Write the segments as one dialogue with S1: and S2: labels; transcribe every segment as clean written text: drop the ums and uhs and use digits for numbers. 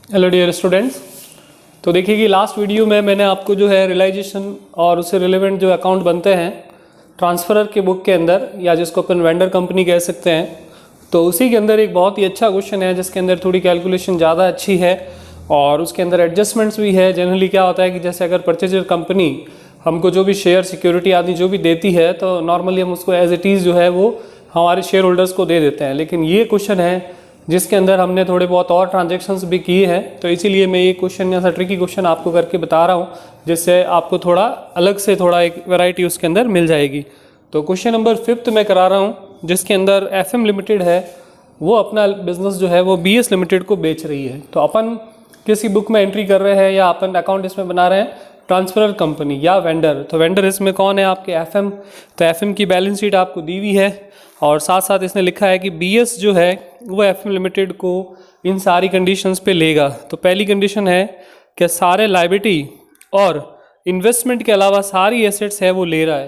S1: Hello dear students. तो देखिए कि लास्ट वीडियो में मैंने आपको जो है रियलाइजेशन और उससे रिलेवेंट जो अकाउंट बनते हैं ट्रांसफरर के बुक के अंदर, या जिसको अपन वेंडर कंपनी कह सकते हैं, तो उसी के अंदर एक बहुत ही अच्छा क्वेश्चन है जिसके अंदर थोड़ी कैलकुलेशन ज़्यादा अच्छी है और उसके अंदर एडजस्टमेंट्स भी है। जनरली क्या होता है कि जैसे अगर परचेजर कंपनी हमको जो भी शेयर सिक्योरिटी आदि जो भी देती है तो नॉर्मली हम उसको एज इट इज़ जो है वो हमारे शेयर होल्डर्स को दे देते हैं, लेकिन ये क्वेश्चन है जिसके अंदर हमने थोड़े बहुत और ट्रांजैक्शंस भी किए हैं, तो इसीलिए मैं ये क्वेश्चन या ट्रिकी क्वेश्चन आपको करके बता रहा हूँ, जिससे आपको थोड़ा अलग से थोड़ा एक वैरायटी उसके अंदर मिल जाएगी। तो क्वेश्चन नंबर 5 मैं करा रहा हूँ, जिसके अंदर FM लिमिटेड है वो अपना बिजनेस जो है वो BS लिमिटेड को बेच रही है। तो अपन किसी बुक में एंट्री कर रहे हैं या अपन अकाउंट इसमें बना रहे हैं ट्रांसफरर कंपनी या वेंडर। तो वेंडर इसमें कौन है? आपके FM। तो FM की बैलेंस शीट आपको दी हुई है और साथ साथ इसने लिखा है कि BS जो है वो FM लिमिटेड को इन सारी कंडीशंस पे लेगा। तो पहली कंडीशन है कि सारे लायबिलिटी और इन्वेस्टमेंट के अलावा सारी एसेट्स है वो ले रहा है।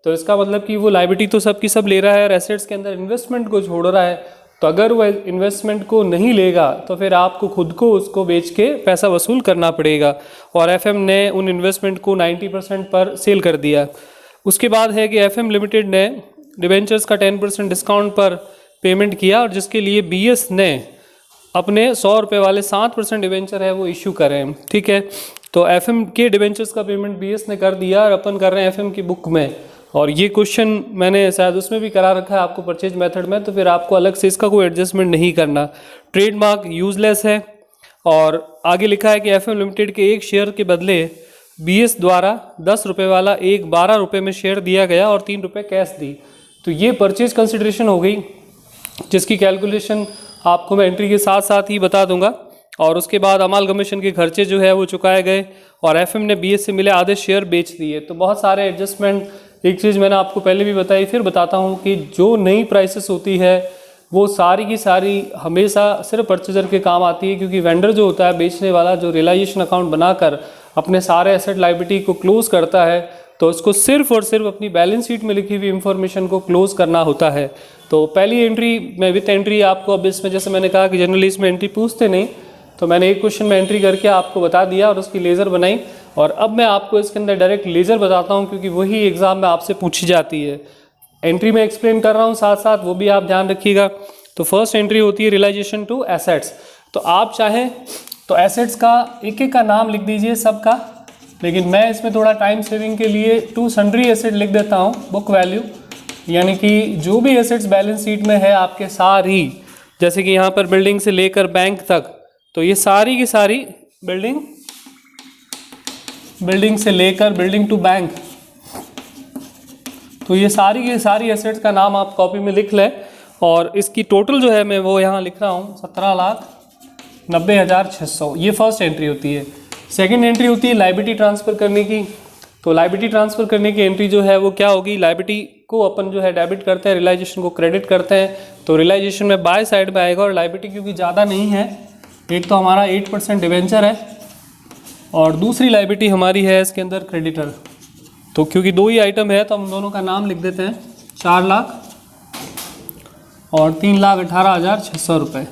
S1: तो इसका मतलब कि वो लायबिलिटी तो सब की सब ले रहा है और एसेट्स के अंदर इन्वेस्टमेंट को छोड़ रहा है। तो अगर वो इन्वेस्टमेंट को नहीं लेगा तो फिर आपको खुद को उसको बेच के पैसा वसूल करना पड़ेगा, और FM ने उन इन्वेस्टमेंट को 90% पर सेल कर दिया। उसके बाद है कि FM लिमिटेड ने डिबेंचर्स का 10% डिस्काउंट पर पेमेंट किया, और जिसके लिए BS ने अपने 100 रुपये वाले 7% डिबेंचर है वो इशू करें। ठीक है, तो FM के डिबेंचर्स का पेमेंट BS ने कर दिया और अपन कर रहे हैं FM की बुक में। और ये क्वेश्चन मैंने शायद उसमें भी करा रखा है आपको परचेज मेथड में, तो फिर आपको अलग से इसका कोई एडजस्टमेंट नहीं करना। ट्रेडमार्क यूजलेस है, और आगे लिखा है कि FM लिमिटेड के एक शेयर के बदले BS द्वारा 10 रुपये वाला एक 12 रुपये में शेयर दिया गया और 3 रुपये कैश दी। तो ये परचेज कंसिडरेशन हो गई, जिसकी कैलकुलेशन आपको मैं एंट्री के साथ साथ ही बता दूंगा। और उसके बाद अमालगमेशन के खर्चे जो है वो चुकाए गए और FM ने BS से मिले आधे शेयर बेच दिए। तो बहुत सारे एडजस्टमेंट। एक चीज़ मैंने आपको पहले भी बताई, फिर बताता हूँ कि जो नई प्राइसेस होती है वो सारी की सारी हमेशा सिर्फ परचेजर के काम आती है, क्योंकि वेंडर जो होता है बेचने वाला, जो रियलाइजेशन अकाउंट बनाकर अपने सारे एसेट लायबिलिटी को क्लोज करता है, तो उसको सिर्फ और सिर्फ अपनी बैलेंस शीट में लिखी हुई इंफॉर्मेशन को क्लोज करना होता है। तो पहली एंट्री में विथ एंट्री आपको अब इसमें, जैसे मैंने कहा कि जनरली इसमें एंट्री पूछते नहीं, तो मैंने एक क्वेश्चन में एंट्री करके आपको बता दिया और उसकी लेज़र बनाई। और अब मैं आपको इसके अंदर डायरेक्ट लेज़र बताता हूँ, क्योंकि वही एग्जाम में आपसे पूछी जाती है। एंट्री में एक्सप्लेन कर रहा हूँ साथ साथ, वो भी आप ध्यान रखिएगा। तो फर्स्ट एंट्री होती है रियलाइजेशन टू एसेट्स। तो आप चाहें तो एसेट्स का एक एक का नाम लिख दीजिए सबका, लेकिन मैं इसमें थोड़ा टाइम सेविंग के लिए टू सन्ड्री एसेट लिख देता हूँ बुक वैल्यू, यानी कि जो भी एसेट्स बैलेंस शीट में है आपके सारी, जैसे कि यहाँ पर बिल्डिंग से लेकर बैंक तक, तो ये सारी की सारी बिल्डिंग से लेकर बिल्डिंग टू बैंक, तो ये सारी की सारी एसेट्स का नाम आप कॉपी में लिख लें। और इसकी टोटल जो है मैं वो यहाँ लिख रहा हूँ 17,90,600। ये फर्स्ट एंट्री होती है। सेकंड एंट्री होती है लायबिलिटी ट्रांसफ़र करने की। तो लायबिलिटी ट्रांसफ़र करने की एंट्री जो है वो क्या होगी? लायबिलिटी को अपन जो है डेबिट करते हैं, रियलाइजेशन को क्रेडिट करते हैं। तो रियलाइजेशन में बाय साइड में आएगा, और लायबिलिटी क्योंकि ज़्यादा नहीं है, एक तो हमारा 8% डिवेंचर है और दूसरी लायबिलिटी हमारी है इसके अंदर क्रेडिटर। तो क्योंकि दो ही आइटम है तो हम दोनों का नाम लिख देते हैं, 4 लाख और 3,18,600 रुपये।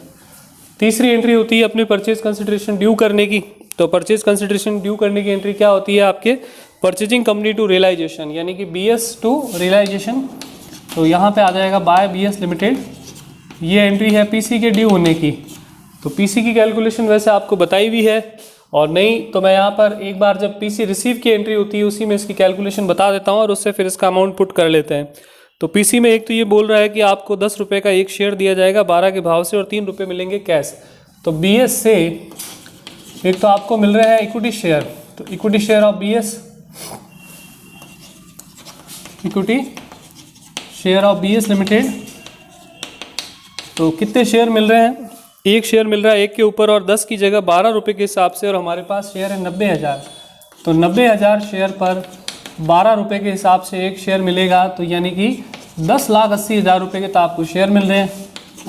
S1: तीसरी एंट्री होती है अपनी परचेज कंसिडरेशन ड्यू करने की। तो परचेज कंसिडरेशन ड्यू करने की एंट्री क्या होती है आपके? परचेजिंग कंपनी टू रियलाइजेशन, यानी कि BS टू रियलाइजेशन। तो यहाँ पे आ जाएगा बाय BS लिमिटेड। ये एंट्री है PC के ड्यू होने की। तो PC की कैलकुलेशन वैसे आपको बताई हुई है, और नहीं तो मैं यहाँ पर एक बार जब PC रिसीव की एंट्री होती है उसी में इसकी कैलकुलेशन बता देता हूँ और उससे फिर इसका अमाउंट पुट कर लेते हैं। तो PC में एक तो ये बोल रहा है कि आपको 10 रुपये का एक शेयर दिया जाएगा 12 के भाव से और 3 रुपये मिलेंगे कैश। तो BS से एक तो आपको मिल रहा है इक्विटी शेयर, तो equity share of BS, equity share of BS limited. तो कितने शेयर मिल रहे हैं? एक शेयर मिल रहा है 1 के ऊपर और 10 की जगह 12 रुपये के हिसाब से, और हमारे पास शेयर है 90,000। तो 90,000 शेयर पर 12 रुपये के हिसाब से एक शेयर मिलेगा, तो यानी कि 10,80,000 रुपये के तो आपको शेयर मिल रहे हैं।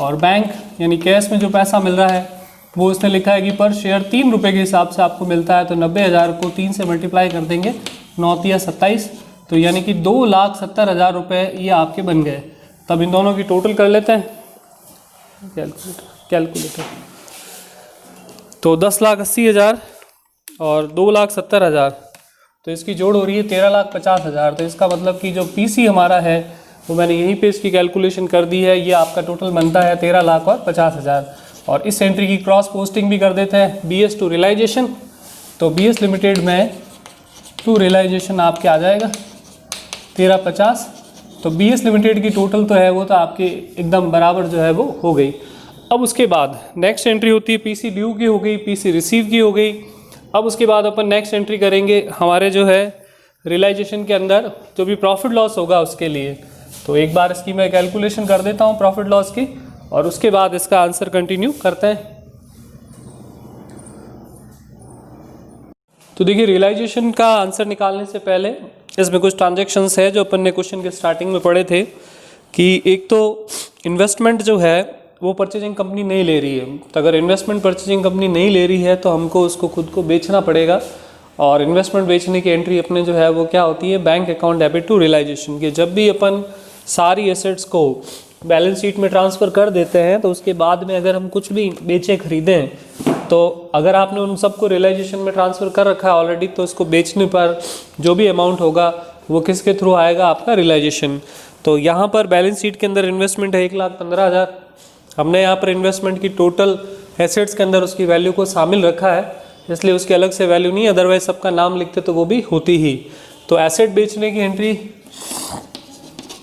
S1: और बैंक यानी कैश में जो पैसा मिल रहा है वो उसने लिखा है कि पर शेयर 3 रुपये के हिसाब से आपको मिलता है। तो 90,000 को 3 से मल्टीप्लाई कर देंगे, 9 या 27, तो यानी कि 2,70,000 रुपये ये आपके बन गए। तब इन दोनों की टोटल कर लेते हैं कैलकुलेटर। तो 10,80,000 और 2,70,000, तो इसकी जोड़ हो रही है 13,50,000। तो इसका मतलब कि जो पीसी हमारा है वो मैंने यहीं पे इसकी कैलकुलेशन कर दी है। ये आपका टोटल बनता है 13,50,000। और इस एंट्री की क्रॉस पोस्टिंग भी कर देते हैं बीएस टू रियलाइजेशन। तो बीएस लिमिटेड में टू रियलाइजेशन आपके आ जाएगा 13,50। तो बीएस लिमिटेड की टोटल तो है वो तो आपके एकदम बराबर जो है वो हो गई। अब उसके बाद नेक्स्ट एंट्री होती है पीसी ड्यू की हो गई, पीसी रिसीव की हो गई। अब उसके बाद अपन नेक्स्ट एंट्री करेंगे हमारे जो है रियलाइजेशन के अंदर जो भी प्रॉफिट लॉस होगा उसके लिए। तो एक बार इसकी मैं कैलकुलेशन कर देता हूँ प्रॉफिट लॉस की, और उसके बाद इसका आंसर कंटिन्यू करते हैं। तो देखिए रियलाइजेशन का आंसर निकालने से पहले इसमें कुछ ट्रांजैक्शंस है जो अपन ने क्वेश्चन के स्टार्टिंग में पढ़े थे कि एक तो इन्वेस्टमेंट जो है वो परचेजिंग कंपनी नहीं ले रही है। तो अगर इन्वेस्टमेंट परचेजिंग कंपनी नहीं ले रही है तो हमको उसको खुद को बेचना पड़ेगा। और इन्वेस्टमेंट बेचने की एंट्री अपने जो है वो क्या होती है, bank account debit to realisation की। जब भी अपन सारी एसेट्स को बैलेंस शीट में ट्रांसफ़र कर देते हैं तो उसके बाद में अगर हम कुछ भी बेचे खरीदें, तो अगर आपने उन सबको रियलाइजेशन में ट्रांसफ़र कर रखा है ऑलरेडी, तो उसको बेचने पर जो भी अमाउंट होगा वो किसके थ्रू आएगा, आपका रियलाइजेशन। तो यहाँ पर बैलेंस शीट के अंदर इन्वेस्टमेंट है 1,15,000। हमने यहाँ पर इन्वेस्टमेंट की टोटल एसेट्स के अंदर उसकी वैल्यू को शामिल रखा है, इसलिए उसकी अलग से वैल्यू नहीं, अदरवाइज सबका नाम लिखते तो वो भी होती ही। तो एसेट बेचने की entry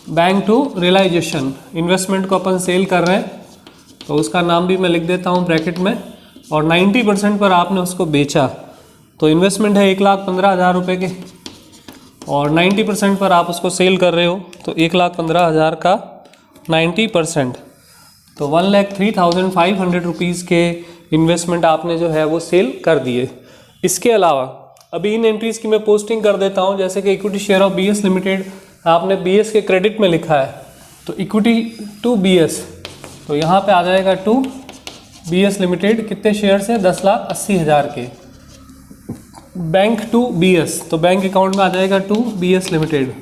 S1: bank to realisation, investment को अपन सेल कर रहे हैं तो उसका नाम भी मैं लिख देता हूँ ब्रैकेट में। और 90% पर आपने उसको बेचा, तो इन्वेस्टमेंट है 1,15,000 रुपये के, और 90% पर आप उसको सेल कर रहे हो, तो 1,15,000 का 90%, तो 1,03,500 रुपीज़ के इन्वेस्टमेंट आपने जो है वो सेल कर दिए। इसके अलावा अभी इन एंट्रीज़ की मैं पोस्टिंग कर देता हूँ। जैसे कि equity share of BS limited आपने बीएस के क्रेडिट में लिखा है, तो इक्विटी टू बीएस, तो यहाँ पे आ जाएगा टू बीएस लिमिटेड, कितने शेयर से, 10,80,000 के। बैंक टू बीएस, तो बैंक अकाउंट में आ जाएगा टू बीएस लिमिटेड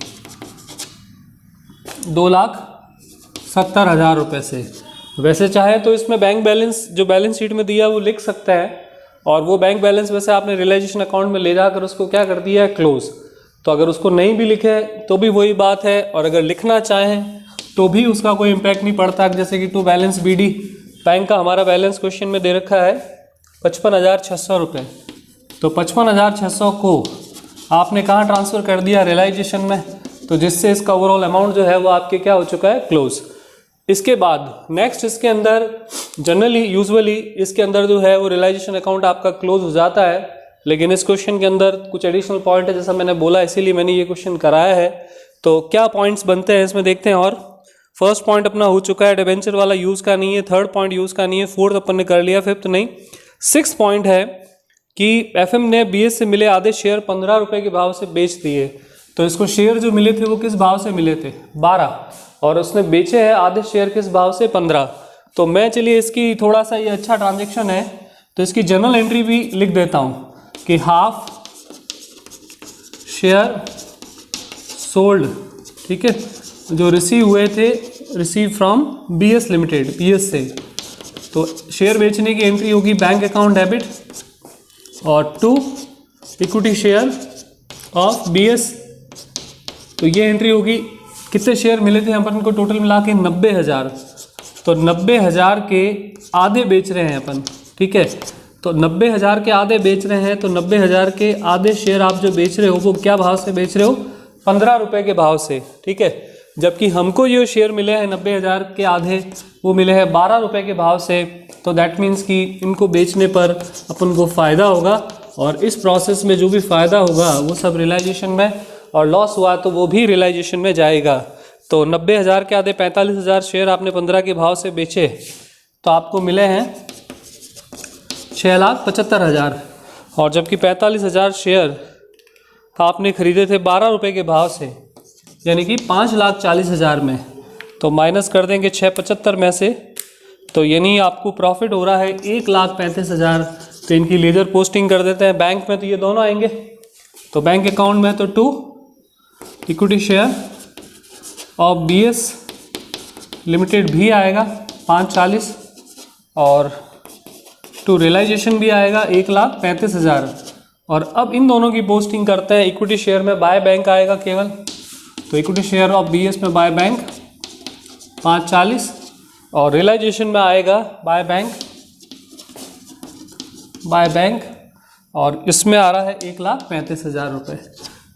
S1: 2,70,000 रुपये से। वैसे चाहे तो इसमें बैंक बैलेंस जो बैलेंस शीट में दिया वो लिख सकता है, और वो बैंक बैलेंस वैसे आपने रियलाइजेशन अकाउंट में ले जाकर उसको क्या कर दिया है, क्लोज। तो अगर उसको नहीं भी लिखे तो भी वही बात है, और अगर लिखना चाहें तो भी उसका कोई इम्पैक्ट नहीं पड़ता। जैसे कि टू बैलेंस बीडी, बैंक का हमारा बैलेंस क्वेश्चन में दे रखा है 55,600 रुपये, तो 55,600 को आपने कहाँ ट्रांसफ़र कर दिया, रियलाइजेशन में, तो जिससे इसका ओवरऑल अमाउंट जो है वो आपके क्या हो चुका है, क्लोज। इसके बाद नेक्स्ट इसके अंदर जनरली यूजुअली इसके अंदर जो है वो रियलाइजेशन अकाउंट आपका क्लोज हो जाता है, लेकिन इस क्वेश्चन के अंदर कुछ एडिशनल पॉइंट है, जैसा मैंने बोला इसीलिए मैंने ये क्वेश्चन कराया है। तो क्या पॉइंट्स बनते हैं इसमें देखते हैं। और फर्स्ट पॉइंट अपना हो चुका है, डिबेंचर वाला यूज़ का नहीं है, थर्ड पॉइंट यूज़ का नहीं है, फोर्थ अपन ने कर लिया, फिफ्थ नहीं। सिक्स पॉइंट है कि एफएम ने बीएस से मिले आधे शेयर 15 रुपये के भाव से बेच दिए। तो इसको शेयर जो मिले थे वो किस भाव से मिले थे, 12, और उसने बेचे हैं आधे शेयर किस भाव से, 15। तो मैं चलिए इसकी थोड़ा सा ये अच्छा ट्रांजेक्शन है तो इसकी जर्नल एंट्री भी लिख देता हूँ कि हाफ शेयर सोल्ड, ठीक है, जो रिसीव हुए थे, receive from BS limited, BS से। तो शेयर बेचने की एंट्री होगी बैंक अकाउंट डेबिट, और to equity share of BS, तो ये एंट्री होगी। कितने शेयर मिले थे अपन को टोटल मिला के, 90,000, तो 90,000 के आधे बेच रहे हैं अपन, ठीक है। तो 90,000 के आधे बेच रहे हैं, तो 90,000 के आधे शेयर आप जो बेच रहे हो वो क्या भाव से बेच रहे हो, 15 रुपये के भाव से, ठीक है। जबकि हमको जो शेयर मिले हैं 90,000 के आधे वो मिले हैं 12 रुपये के भाव से। तो दैट मीन्स कि इनको बेचने पर अपन को फ़ायदा होगा, और इस प्रोसेस में जो भी फ़ायदा होगा वो सब रियलाइजेशन में, और लॉस हुआ तो वो भी रियलाइजेशन में जाएगा। तो 90,000 के आधे 45,000 शेयर आपने 15 के भाव से बेचे, तो आपको मिले हैं 6,75,000, और जबकि 45,000 शेयर आपने खरीदे थे 12 रुपये के भाव से, यानी कि 5,40,000 में। तो माइनस कर देंगे 675 में से, तो यानी आपको प्रॉफिट हो रहा है 1,35,000। तो इनकी लेजर पोस्टिंग कर देते हैं। बैंक में तो ये दोनों आएंगे, तो बैंक अकाउंट में तो to equity share of BS limited भी आएगा 540, और टू रियलाइजेशन भी आएगा 1,35,000। और अब इन दोनों की पोस्टिंग करते हैं। इक्विटी शेयर में बाय बैंक आएगा केवल, तो इक्विटी शेयर ऑफ BS में बाय बैंक 540 और रियलाइजेशन में आएगा बाय बैंक और इसमें आ रहा है 1,35,000 रुपये।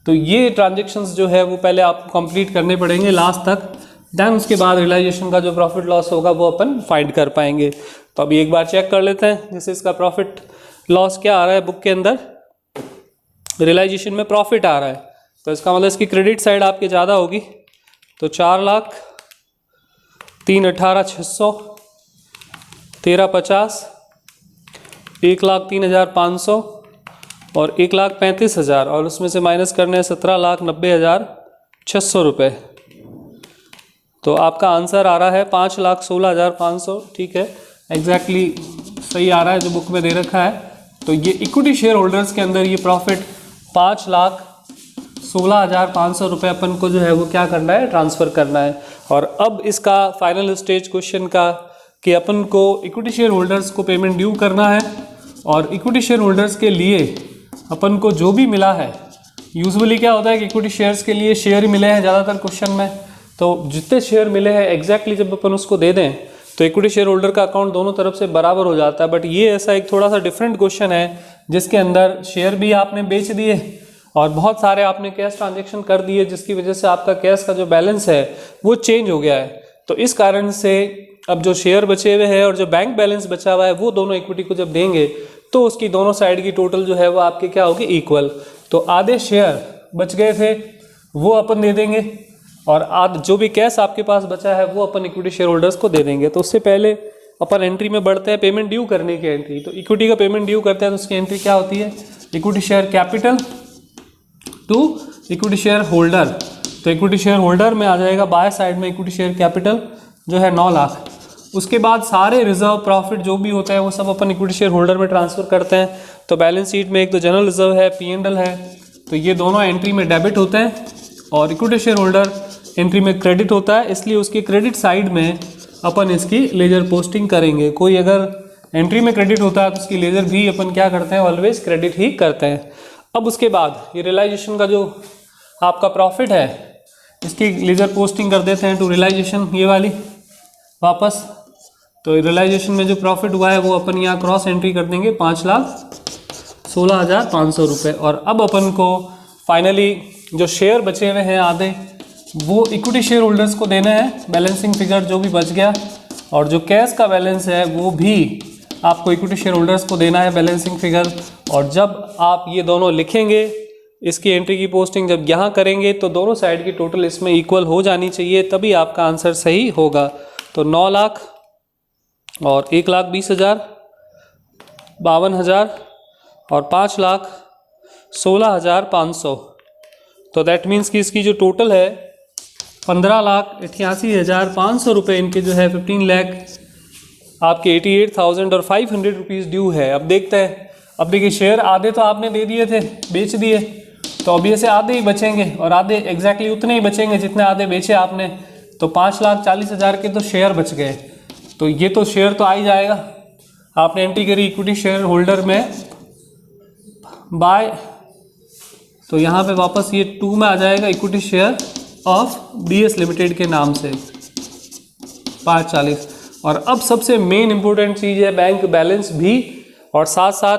S1: तो ये ट्रांजेक्शन्स जो है वो पहले आपको कंप्लीट करने पड़ेंगे लास्ट तक, देन उसके बाद रियलाइजेशन का जो प्रॉफिट लॉस होगा वो अपन फाइंड कर पाएंगे। तो अभी एक बार चेक कर लेते हैं, जैसे इसका प्रॉफिट लॉस क्या आ रहा है बुक के अंदर, रियलाइजेशन में प्रॉफिट आ रहा है, तो इसका मतलब इसकी क्रेडिट साइड आपके ज़्यादा होगी। तो 4,00,000, 3,18,600, 13,50, 1,03,500 और 1,35,000 और उसमें से माइनस करने हैं 17,90,600 रुपये। तो आपका आंसर आ रहा है 5,16,500। ठीक है, एग्जैक्टली सही आ रहा है जो बुक में दे रखा है। तो ये इक्विटी शेयर होल्डर्स के अंदर ये प्रॉफिट 5,16,500 रुपये अपन को जो है वो क्या करना है, ट्रांसफ़र करना है। और अब इसका फाइनल स्टेज क्वेश्चन का कि अपन को इक्विटी शेयर होल्डर्स को पेमेंट ड्यू करना है और इक्विटी शेयर होल्डर्स के लिए अपन को जो भी मिला है, यूजुअली क्या होता है कि इक्विटी शेयर्स के लिए शेयर ही मिले हैं ज़्यादातर क्वेश्चन में, तो जितने शेयर मिले हैं एग्जैक्टली जब अपन उसको दे दें तो इक्विटी शेयर होल्डर का अकाउंट दोनों तरफ से बराबर हो जाता है। बट ये ऐसा एक थोड़ा सा डिफरेंट क्वेश्चन है जिसके अंदर शेयर भी आपने बेच दिए और बहुत सारे आपने कैश ट्रांजेक्शन कर दिए, जिसकी वजह से आपका कैश का जो बैलेंस है वो चेंज हो गया है। तो इस कारण से अब जो शेयर बचे हुए हैं और जो बैंक बैलेंस बचा हुआ है वो दोनों इक्विटी को जब देंगे तो उसकी दोनों साइड की टोटल जो है वो आपके क्या होगी, इक्वल। तो आधे शेयर बच गए थे वो अपन दे देंगे और जो भी कैश आपके पास बचा है वो अपन इक्विटी शेयर होल्डर्स को दे देंगे। तो उससे पहले अपन एंट्री में बढ़ते हैं, पेमेंट ड्यू करने की एंट्री। तो इक्विटी का पेमेंट ड्यू करते हैं तो उसकी एंट्री क्या होती है, equity share capital to equity share holder. तो इक्विटी शेयर होल्डर में आ जाएगा बाय साइड में इक्विटी शेयर कैपिटल जो है 9 लाख। उसके बाद सारे रिजर्व प्रॉफिट जो भी होता है वो सब अपन इक्विटी शेयर होल्डर में ट्रांसफ़र करते हैं। तो बैलेंस शीट में एक तो जनरल रिजर्व है, P&L है, तो ये दोनों एंट्री में डेबिट होते हैं और इक्विटी शेयर होल्डर एंट्री में क्रेडिट होता है, इसलिए उसकी क्रेडिट साइड में अपन इसकी लेजर पोस्टिंग करेंगे। कोई अगर एंट्री में क्रेडिट होता है तो उसकी लेजर भी अपन क्या करते हैं, ऑलवेज क्रेडिट ही करते हैं। अब उसके बाद ये रियलाइजेशन का जो आपका प्रॉफिट है इसकी लेजर पोस्टिंग कर देते हैं टू रियलाइजेशन, ये वाली वापस। तो रियलाइजेशन में जो प्रॉफिट हुआ है वो अपन यहाँ क्रॉस एंट्री कर देंगे 5,16,500 रुपये। और अब अपन को फाइनली जो शेयर बचे हुए हैं आधे वो इक्विटी शेयर होल्डर्स को देना है, बैलेंसिंग फिगर जो भी बच गया, और जो कैश का बैलेंस है वो भी आपको इक्विटी शेयर होल्डर्स को देना है, बैलेंसिंग फिगर। और जब आप ये दोनों लिखेंगे, इसकी एंट्री की पोस्टिंग जब यहाँ करेंगे तो दोनों साइड की टोटल इसमें इक्वल हो जानी चाहिए, तभी आपका आंसर सही होगा। तो 9 लाख और 1,20,000, 52,000 और 5,16,500। तो दैट मीन्स कि इसकी जो टोटल है 15,88,500 रुपये इनके जो है 15 लाख आपके 88,500 रुपीज़ ड्यू है। अब देखते हैं, अब देखिए शेयर आधे तो आपने दे दिए थे, बेच दिए, तो अब ये से आधे ही बचेंगे और आधे एग्जैक्टली उतने ही बचेंगे जितने आधे बेचे आपने। तो 5,40,000 के तो शेयर बच गए, तो ये तो शेयर तो आ ही जाएगा। आपने एंट्री करी इक्विटी शेयर होल्डर में बाय, तो यहाँ पे वापस ये 2 में आ जाएगा equity share of BS limited के नाम से 540। और अब सबसे मेन इंपॉर्टेंट चीज़ है बैंक बैलेंस भी, और साथ साथ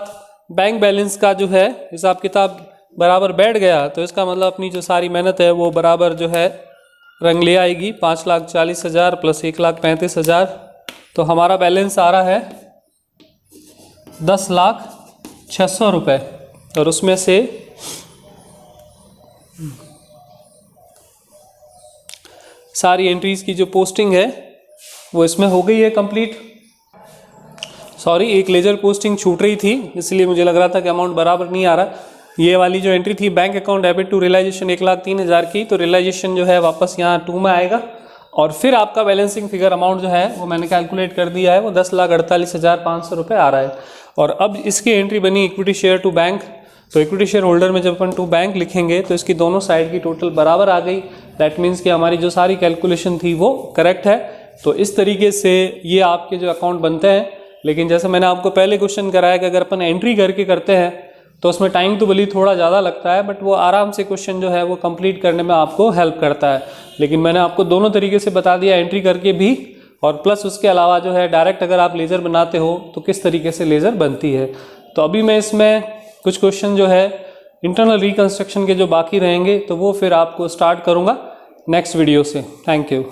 S1: बैंक बैलेंस का जो है हिसाब किताब बराबर बैठ गया तो इसका मतलब अपनी जो सारी मेहनत है वो बराबर जो है रंग ले आएगी। 5,40,000 प्लस 1,35,000, तो हमारा बैलेंस आ रहा है 10,06,000 रुपये। और उसमें से सारी एंट्रीज़ की जो पोस्टिंग है वो इसमें हो गई है कंप्लीट। सॉरी, एक लेजर पोस्टिंग छूट रही थी, इसलिए मुझे लग रहा था कि अमाउंट बराबर नहीं आ रहा। ये वाली जो एंट्री थी bank account debit to realisation 1,03,000 की, तो रियलाइजेशन जो है वापस यहाँ 2 में आएगा। और फिर आपका बैलेंसिंग फिगर अमाउंट जो है वो मैंने कैलकुलेट कर दिया है, वो 10,48,500 रुपये आ रहा है। और अब इसकी एंट्री बनी इक्विटी शेयर टू बैंक। तो इक्विटी शेयर होल्डर में जब अपन टू बैंक लिखेंगे तो इसकी दोनों साइड की टोटल बराबर आ गई। दैट मीन्स कि हमारी जो सारी कैलकुलेशन थी वो करेक्ट है। तो इस तरीके से ये आपके जो अकाउंट बनते हैं लेकिन जैसे मैंने आपको पहले क्वेश्चन कराया कि अगर अपन एंट्री करके करते हैं तो उसमें टाइम तो भले थोड़ा ज़्यादा लगता है, बट वो आराम से क्वेश्चन जो है वो कंप्लीट करने में आपको हेल्प करता है। लेकिन मैंने आपको दोनों तरीके से बता दिया, एंट्री करके भी और प्लस उसके अलावा जो है डायरेक्ट अगर आप लेज़र बनाते हो तो किस तरीके से लेज़र बनती है। तो अभी मैं इसमें कुछ क्वेश्चन जो है इंटरनल रिकंस्ट्रक्शन के जो बाकी रहेंगे तो वो फिर आपको स्टार्ट करूँगा नेक्स्ट वीडियो से। Thank you.